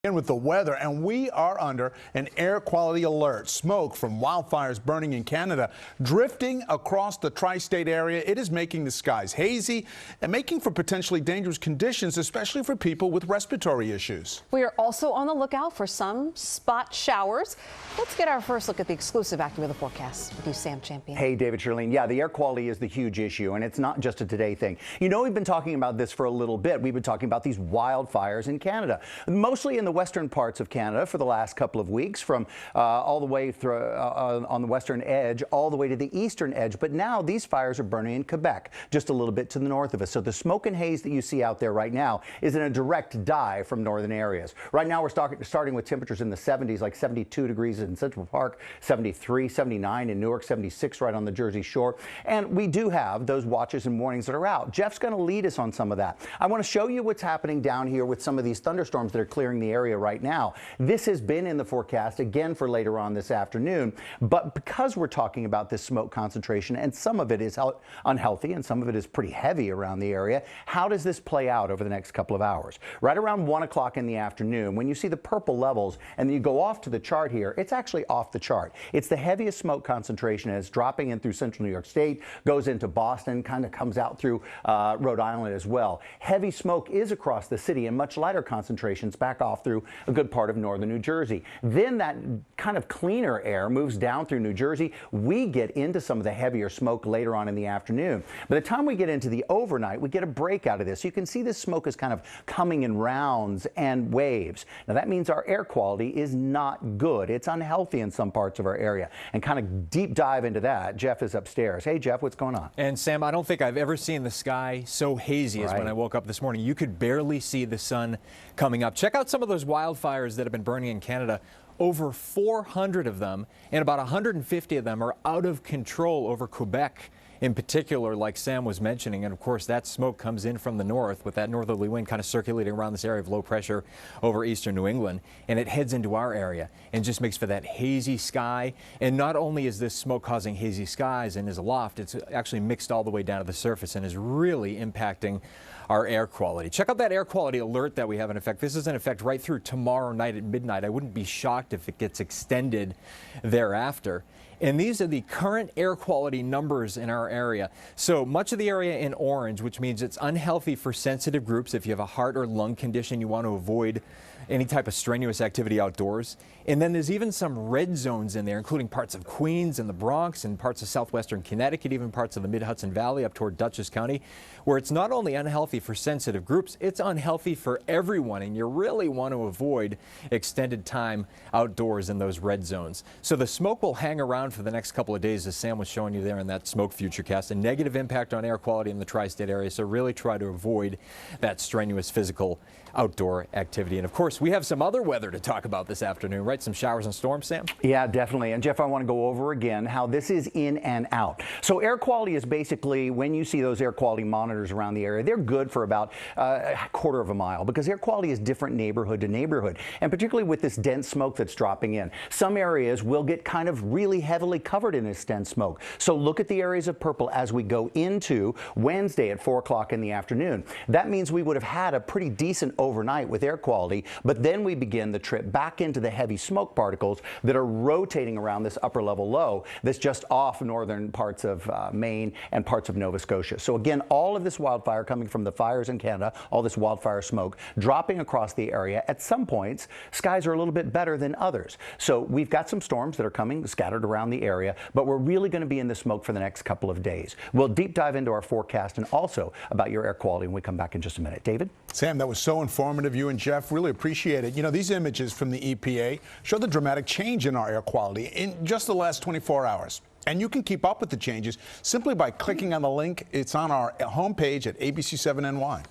With the weather, and we are under an air quality alert. Smoke from wildfires burning in Canada drifting across the tri-state area. It is making the skies hazy and making for potentially dangerous conditions, especially for people with respiratory issues. We are also on the lookout for some spot showers. Let's get our first look at the exclusive AccuWeather forecast with you, Sam Champion. Hey, David, Shirleen. Yeah, the air quality is the huge issue, and it's not just a today thing. You know, we've been talking about this for a little bit. We've been talking about these wildfires in Canada, mostly in the western parts of Canada for the last couple of weeks, from all the way through on the western edge all the way to the eastern edge. But now these fires are burning in Quebec, just a little bit to the north of us. So the smoke and haze that you see out there right now is in a direct dive from northern areas. Right now we're starting with temperatures in the 70s, like 72 degrees in Central Park, 73, 79 in Newark, 76 right on the Jersey Shore. And we do have those watches and warnings that are out. Jeff's going to lead us on some of that. I want to show you what's happening down here with some of these thunderstorms that are clearing the area right now. This has been in the forecast again for later on this afternoon, but because we're talking about this smoke concentration and some of it is unhealthy and some of it is pretty heavy around the area, how does this play out over the next couple of hours? Right around 1 o'clock in the afternoon, when you see the purple levels and then you go off to the chart here, it's actually off the chart. It's the heaviest smoke concentration, and it's dropping in through central New York State, goes into Boston, kind of comes out through Rhode Island as well. Heavy smoke is across the city, and much lighter concentrations back off through a good part of northern New Jersey. Then that kind of cleaner air moves down through New Jersey. We get into some of the heavier smoke later on in the afternoon. By the time we get into the overnight, we get a break out of this. You can see this smoke is kind of coming in rounds and waves. Now that means our air quality is not good. It's unhealthy in some parts of our area. And kind of deep dive into that, Jeff is upstairs. Hey Jeff, what's going on? And Sam, I don't think I've ever seen the sky so hazy as when I woke up this morning. You could barely see the sun coming up. Check out some of those wildfires that have been burning in Canada. Over 400 of them, and about 150 of them are out of control over Quebec in particular, like Sam was mentioning. And of course, that smoke comes in from the north with that northerly wind kind of circulating around this area of low pressure over eastern New England, and it heads into our area and just makes for that hazy sky. And not only is this smoke causing hazy skies and is aloft, it's actually mixed all the way down to the surface and is really impacting our air quality. Check out that air quality alert that we have in effect. This is in effect right through tomorrow night at midnight. I wouldn't be shocked if it gets extended thereafter. And these are the current air quality numbers in our area. So much of the area in orange, which means it's unhealthy for sensitive groups. If you have a heart or lung condition, you want to avoid any type of strenuous activity outdoors. And then there's even some red zones in there, including parts of Queens and the Bronx and parts of southwestern Connecticut, even parts of the mid-Hudson Valley up toward Dutchess County, where it's not only unhealthy for sensitive groups, it's unhealthy for everyone. And you really want to avoid extended time outdoors in those red zones. So the smoke will hang around for the next couple of days, as Sam was showing you there in that smoke futurecast. A negative impact on air quality in the tri-state area. So really try to avoid that strenuous physical outdoor activity. And of course, we have some other weather to talk about this afternoon, right? Some showers and storms, Sam? Yeah, definitely. And Jeff, I want to go over again how this is in and out. So air quality is basically when you see those air quality monitors around the area, they're good for about a quarter of a mile, because air quality is different neighborhood to neighborhood. And particularly with this dense smoke that's dropping in, some areas will get kind of really heavily covered in this dense smoke. So look at the areas of purple as we go into Wednesday at 4 o'clock in the afternoon. That means we would have had a pretty decent overnight with air quality, but then we begin the trip back into the heavy smoke particles that are rotating around this upper level low that's just off northern parts of Maine and parts of Nova Scotia. So again, all of this wildfire coming from the fires in Canada, all this wildfire smoke dropping across the area. At some points, skies are a little bit better than others. So we've got some storms that are coming scattered around the area, but we're really going to be in the smoke for the next couple of days. We'll deep dive into our forecast and also about your air quality when we come back in just a minute. David? Sam, that was so informative. You and Jeff really appreciate it. You know, these images from the EPA show the dramatic change in our air quality in just the last 24 hours. And you can keep up with the changes simply by clicking on the link. It's on our homepage at ABC7NY.